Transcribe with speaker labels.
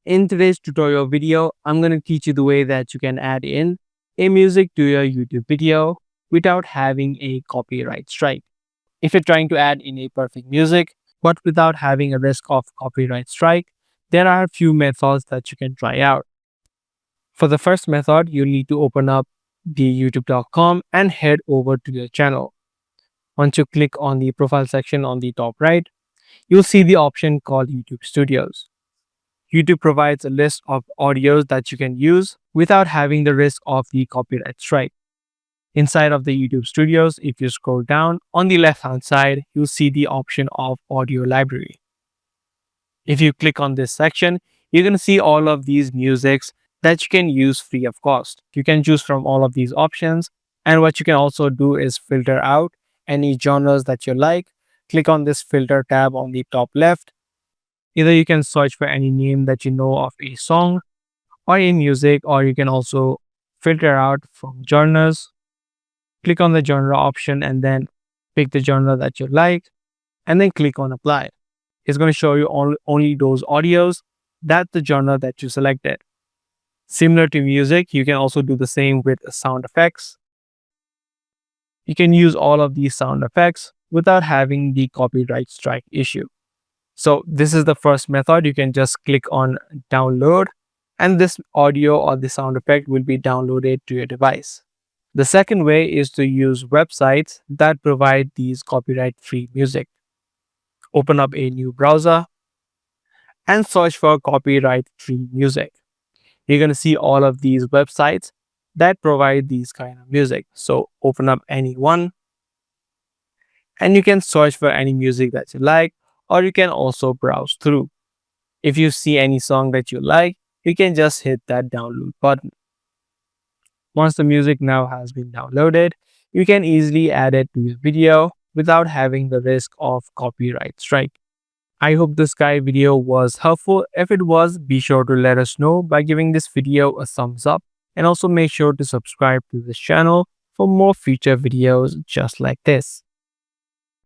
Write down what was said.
Speaker 1: In today's tutorial video, I'm going to teach you the way that you can add in a music to your YouTube video without having a copyright strike. If you're trying to add in a perfect music, but without having a risk of copyright strike, there are a few methods that you can try out. For the first method, you need to open up the youtube.com and head over to your channel. Once you click on the profile section on the top right, you'll see the option called YouTube Studios. YouTube provides a list of audios that you can use without having the risk of the copyright strike. Inside of the YouTube Studios, if you scroll down on the left-hand side, you'll see the option of Audio Library. If you click on this section, you're going to see all of these musics that you can use free of cost. You can choose from all of these options, and what you can also do is filter out any genres that you like. Click on this filter tab on the top left. Either you can search for any name that you know of a song or a music, or you can also filter out from genres. Click on the genre option and then pick the genre that you like, and then click on apply. It's going to show you only those audios that the genre that you selected. Similar to music, you can also do the same with sound effects. You can use all of these sound effects without having the copyright strike issue. So this is the first method. You can just click on download, and this audio or the sound effect will be downloaded to your device. The second way is to use websites that provide these copyright-free music. Open up a new browser and search for copyright-free music. You're going to see all of these websites that provide these kind of music. So open up any one, and you can search for any music that you like, or you can also browse through. If you see any song that you like, you can just hit that download button. Once the music now has been downloaded, you can easily add it to your video without having the risk of copyright strike. I hope this guide video was helpful. If it was, be sure to let us know by giving this video a thumbs up, and also make sure to subscribe to this channel for more future videos just like this.